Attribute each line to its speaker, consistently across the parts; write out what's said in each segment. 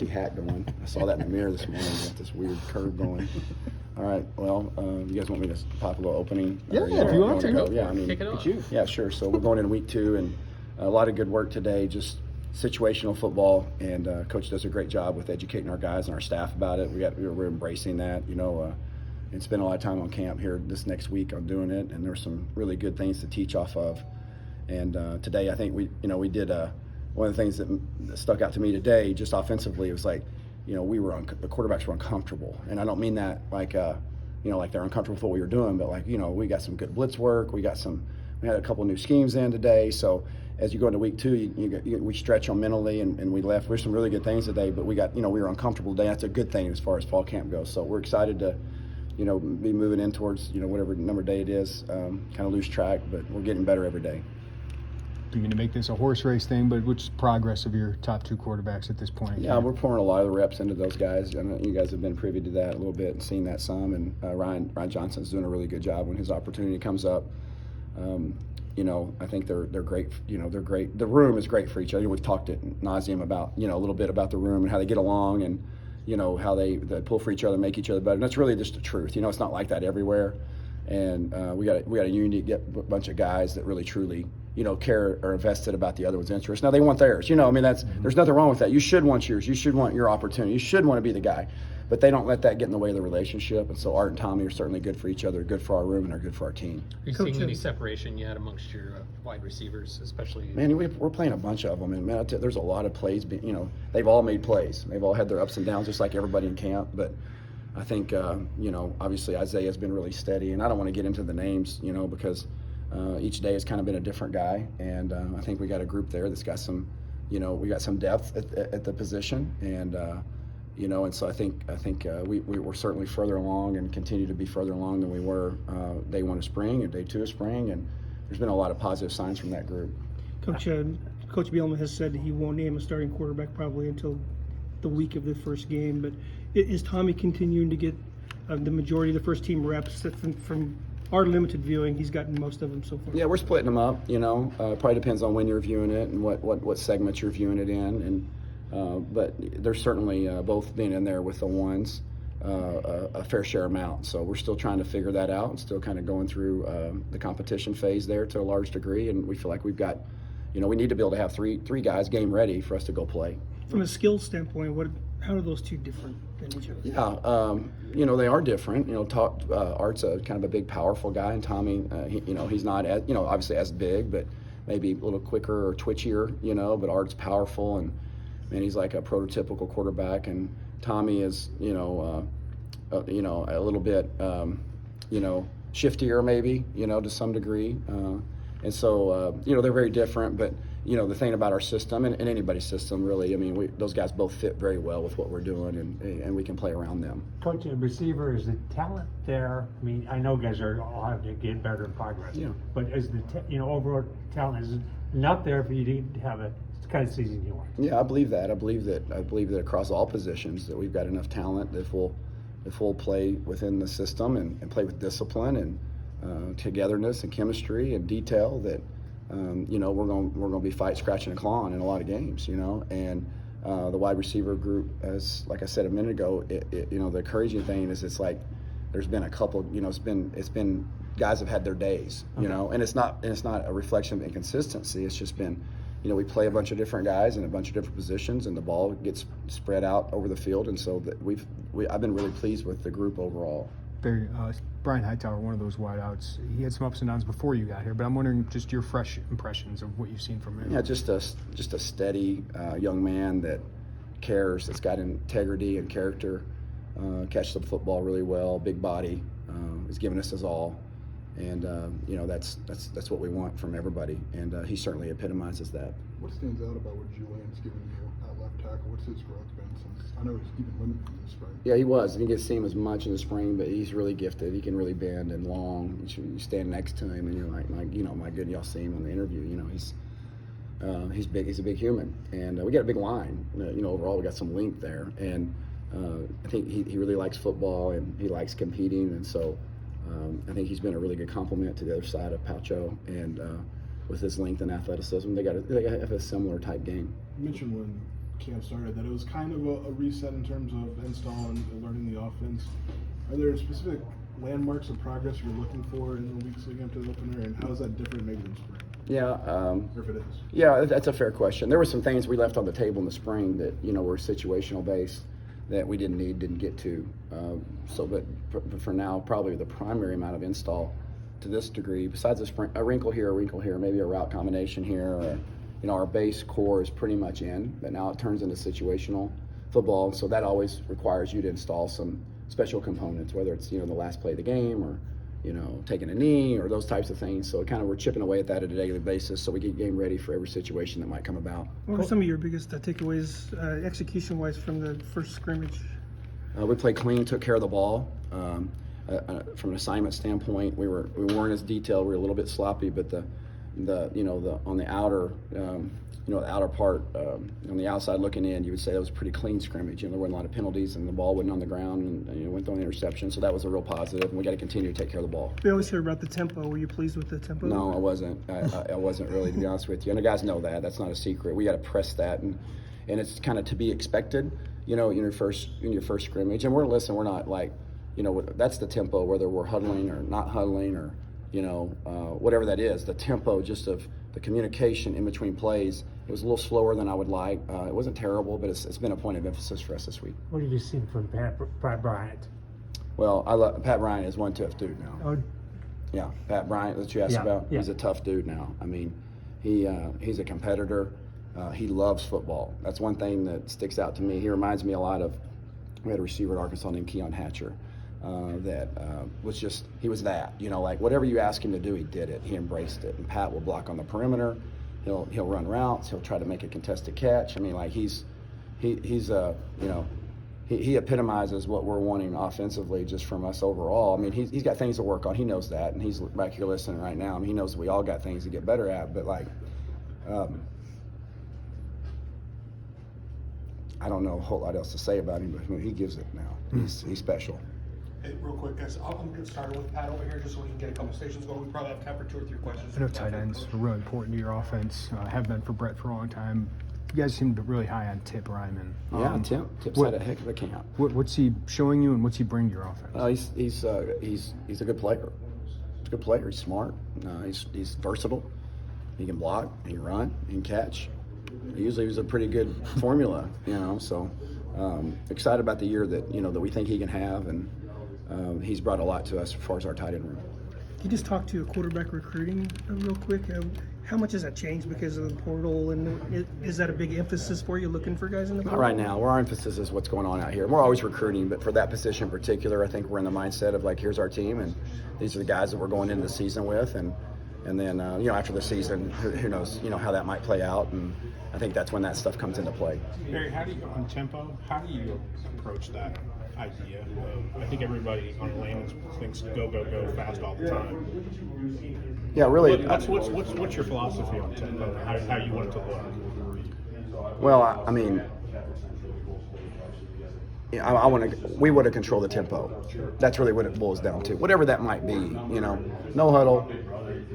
Speaker 1: hat going. I saw that in the mirror this morning. Got this weird curve going. All right. Well, you guys want me to pop a little opening?
Speaker 2: Yeah, if you want to.
Speaker 1: Go? Yeah, I mean,
Speaker 3: kick it off.
Speaker 1: Yeah, sure. So we're going into week 2, and a lot of good work today. Just situational football, and Coach does a great job with educating our guys and our staff about it. We're embracing that. And spend a lot of time on camp here this next week on doing it, and there's some really good things to teach off of. And today, I think we did. One of the things that stuck out to me today, just offensively, was like, the quarterbacks were uncomfortable, and I don't mean that like like they're uncomfortable with what we were doing, but like we got some good blitz work, we had a couple new schemes in today. So as you go into week 2, we stretch them mentally, and we left. There's some really good things today, but we were uncomfortable today. That's a good thing as far as fall camp goes. So we're excited to be moving in towards whatever number day it is. Kind of lose track, but we're getting better every day.
Speaker 2: You mean to make this a horse race thing, but what's the progress of your top 2 quarterbacks at this point?
Speaker 1: Yeah, we're pouring a lot of the reps into those guys, and you guys have been privy to that a little bit and seen that some. And Ryan Johnson's doing a really good job when his opportunity comes up. I think they're great. They're great. The room is great for each other. We've talked at nauseum about a little bit about the room and how they get along, and how they pull for each other, make each other better. And that's really just the truth. It's not like that everywhere. And we got a unique bunch of guys that really truly care or invested about the other one's interests. Now they want theirs. There's nothing wrong with that. You should want yours. You should want your opportunity. You should want to be the guy. But they don't let that get in the way of the relationship. And so Art and Tommy are certainly good for each other, good for our room, and are good for our team.
Speaker 3: Are you seeing any separation yet amongst your wide receivers, especially?
Speaker 1: Man, we're playing a bunch of them, and man, there's a lot of plays. They've all made plays. They've all had their ups and downs, just like everybody in camp. But I think obviously Isaiah's been really steady, and I don't want to get into the names, because each day has kind of been a different guy, and I think we got a group there that's got some, we got some depth at the position, and and so I think we're certainly further along and continue to be further along than we were day 1 of spring and day 2 of spring, and there's been a lot of positive signs from that group.
Speaker 4: Coach Bielema has said he won't name a starting quarterback probably until the week of the first game, but is Tommy continuing to get the majority of the first team reps? From our limited viewing, he's gotten most of them so far.
Speaker 1: Yeah, we're splitting them up. Probably depends on when you're viewing it and what segments you're viewing it in, and but there's certainly both being in there with the ones a fair share amount. So we're still trying to figure that out and still kind of going through the competition phase there to a large degree, and we feel like we've got, we need to be able to have three guys game ready for us to go play.
Speaker 4: From a skill standpoint, how are those two different than each other?
Speaker 1: Yeah, they are different. Art's kind of a big, powerful guy, and Tommy, he's not as, obviously as big, but maybe a little quicker or twitchier, but Art's powerful, and man, he's like a prototypical quarterback, and Tommy is, a little bit, shiftier maybe, to some degree, and so, they're very different, but the thing about our system and anybody's system, really, those guys both fit very well with what we're doing, and we can play around them.
Speaker 5: Coach, a receiver, is the talent there? I know guys all have to get better in progress.
Speaker 1: Yeah.
Speaker 5: But is the overall talent is enough there for you to have a kind of season you want?
Speaker 1: Yeah, I believe that. I believe that across all positions that we've got enough talent that if we'll play within the system and play with discipline and togetherness and chemistry and detail, that we're going to be fight, scratching, and clawing in a lot of games. And the wide receiver group, as like I said a minute ago, the encouraging thing is it's like there's been a couple. It's been guys have had their days. And it's not a reflection of inconsistency. It's just been, we play a bunch of different guys in a bunch of different positions, and the ball gets spread out over the field, and so that I've been really pleased with the group overall.
Speaker 2: Brian Hightower, one of those wideouts, he had some ups and downs before you got here, but I'm wondering just your fresh impressions of what you've seen from him.
Speaker 1: Yeah, just a steady young man that cares, that's got integrity and character, catches the football really well, big body, has given us his all, and that's what we want from everybody, and he certainly epitomizes that.
Speaker 6: What stands out about what Julian's given you at left tackle? What's his growth been since? I know he's been limited in the spring.
Speaker 1: Yeah, he was. I didn't get to see him as much in the spring, but he's really gifted. He can really bend and long. You stand next to him, and you're like, my good, y'all see him on the interview. He's big. He's a big human, and we got a big line. Overall, we got some length there, and I think he really likes football and he likes competing, and so I think he's been a really good complement to the other side of Paucho, and with his length and athleticism, they have a similar type game.
Speaker 6: You mentioned when camp started that it was kind of a reset in terms of install and learning the offense. Are there specific landmarks of progress you're looking for in the weeks leading up to the opener, and how is that different maybe than spring?
Speaker 1: Yeah,
Speaker 6: Or if it is?
Speaker 1: yeah, that's a fair question. There were some things we left on the table in the spring that were situational based that we didn't get to. But for now, probably the primary amount of install to this degree, besides a wrinkle here, maybe a route combination here, or our base core is pretty much in. But now it turns into situational football, so that always requires you to install some special components, whether it's the last play of the game or taking a knee or those types of things. So we're chipping away at that at a daily basis, so we get game ready for every situation that might come about.
Speaker 4: What were some of your biggest takeaways, execution-wise, from the first scrimmage?
Speaker 1: We played clean, took care of the ball. From an assignment standpoint, we weren't as detailed. We were a little bit sloppy, but the on the outer the outer part on the outside looking in, you would say that was a pretty clean scrimmage. There weren't a lot of penalties, and the ball wasn't on the ground, and went through an interception. So that was a real positive, and we got to continue to take care of the ball.
Speaker 4: We always hear about the tempo. Were you pleased with the tempo?
Speaker 1: No, I wasn't. I wasn't really, to be honest with you. And the guys know that. That's not a secret. We got to press that, and it's kind of to be expected. In your first scrimmage, and we're not like, that's the tempo, whether we're huddling or not huddling or whatever that is. The tempo just of the communication in between plays, it was a little slower than I would like. It wasn't terrible, but it's been a point of emphasis for us this week.
Speaker 5: What have you seen from Pat Bryant?
Speaker 1: Well, Pat Bryant is one tough dude now.
Speaker 5: Oh,
Speaker 1: Yeah, Pat Bryant, that you asked
Speaker 5: Yeah,
Speaker 1: about,
Speaker 5: yeah.
Speaker 1: he's a tough dude now. I mean, he's a competitor. He loves football. That's one thing that sticks out to me. He reminds me a lot of, we had a receiver at Arkansas named Keon Hatcher that was just, he was that. Like whatever you ask him to do, he did it. He embraced it. And Pat will block on the perimeter. He'll run routes. He'll try to make a contested catch. I mean, like he epitomizes what we're wanting offensively just from us overall. I mean, he's got things to work on. He knows that, and he's back here listening right now. I mean, he knows we all got things to get better at, but like, I don't know a whole lot else to say about him, but he gives it now. He's special.
Speaker 7: Hey, real quick, guys, I'm getting started with Pat over here just so we can get a couple stations going. We probably have time for 2 or 3 questions.
Speaker 2: I know tight ends are really important to your offense. Have been for Brett for a long time. You guys seem really high on Tip Ryman.
Speaker 1: Yeah, Tip's had a heck of a camp.
Speaker 2: What's he showing you, and what's he bring to your offense?
Speaker 1: He's a good player. He's a good player. He's smart. He's versatile. He can block. He can run. He can catch. Usually, was a pretty good formula. So excited about the year that that we think he can have, and he's brought a lot to us as far as our tight end room.
Speaker 4: Can you just talk to quarterback recruiting real quick? How much has that changed because of the portal, and is that a big emphasis for you, looking for guys in the portal?
Speaker 1: Not right now. Our emphasis is what's going on out here. We're always recruiting, but for that position in particular, I think we're in the mindset of like, here's our team, and these are the guys that we're going into the season with, and then after the season, who knows how that might play out, and I think that's when that stuff comes into play.
Speaker 8: Barry, on tempo, how do you approach that idea? I think everybody on layman's thinks go fast all the time.
Speaker 1: Yeah, really.
Speaker 8: What's your philosophy on tempo? How you want it to look?
Speaker 1: Well, I mean, we want to control the tempo. That's really what it boils down to. Whatever that might be, no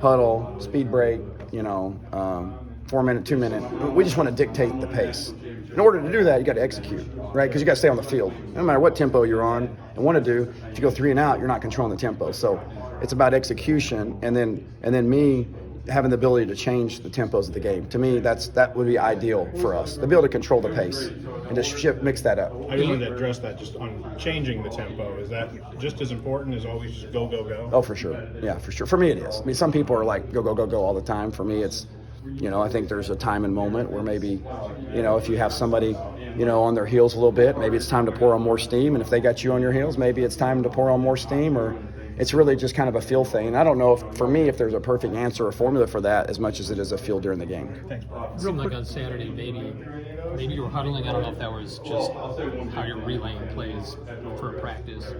Speaker 1: huddle, speed break, 4 minute, 2 minute. We just want to dictate the pace. In order to do that, you got to execute, right? Because you got to stay on the field. No matter what tempo you're on and want to do, if you go 3 and out, you're not controlling the tempo. So it's about execution, and then me having the ability to change the tempos of the game. To me, that would be ideal for us, to be able to control the pace and just mix that up.
Speaker 8: I just wanted to address that just on changing the tempo. Is that just as important as always just go?
Speaker 1: Oh, for sure. Yeah, for sure. For me, it is. I mean, some people are like go all the time. For me, it's, I think there's a time and moment where maybe, if you have somebody, on their heels a little bit, maybe it's time to pour on more steam. And if they got you on your heels, maybe it's time to pour on more steam, or it's really just kind of a feel thing. And I don't know if there's a perfect answer or formula for that as much as it is a feel during the game.
Speaker 8: Thanks, Bob.
Speaker 3: It seemed like on Saturday, maybe you were huddling. I don't know if that was just how you're relaying plays for a practice.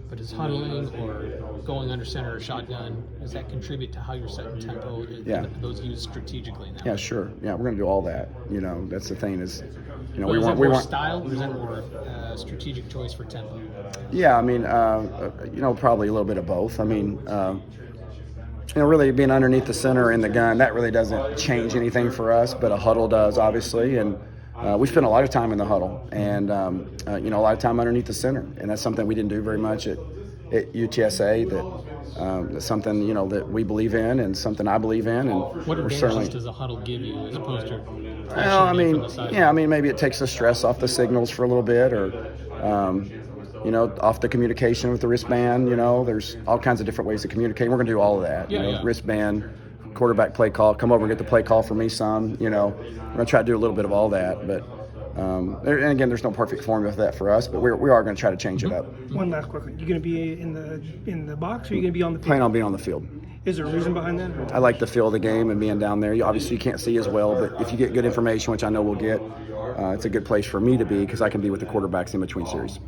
Speaker 3: But is huddling or going under center or shotgun, does that contribute to how you're setting tempo?
Speaker 1: Yeah.
Speaker 3: Those used strategically now.
Speaker 1: Yeah, sure. Yeah, we're going to do all that. That's the thing is,
Speaker 3: Is that more style, or is that more strategic choice for tempo?
Speaker 1: Yeah, I mean, probably a little bit of both. I mean, really being underneath the center in the gun, that really doesn't change anything for us, but a huddle does, obviously. And we spend a lot of time in the huddle, and you know, a lot of time underneath the center, and that's something we didn't do very much at UTSA. That's something, you know, that we believe in, and something I believe in, and
Speaker 3: What
Speaker 1: we're
Speaker 3: advantages
Speaker 1: certainly.
Speaker 3: does a huddle give you as opposed to?
Speaker 1: Well, I mean,
Speaker 3: from the side?
Speaker 1: yeah, I mean, maybe it takes the stress off the signals for a little bit, or you know, off the communication with the wristband. You know, there's all kinds of different ways to communicate. We're going to do all of that.
Speaker 3: Yeah,
Speaker 1: you know,
Speaker 3: yeah.
Speaker 1: wristband, quarterback play call, come over and get the play call for me some. You know, we're going to try to do a little bit of all that. But and again, there's no perfect formula for that for us. But we are going to try to change it up.
Speaker 4: One last quick one. You going to be in the box, or are you going to be on the field?
Speaker 1: Plan on being on the field.
Speaker 4: Is there a reason behind that? Or?
Speaker 1: I like the feel of the game and being down there. Obviously, you can't see as well, but if you get good information, which I know we'll get, it's a good place for me to be because I can be with the quarterbacks in between series.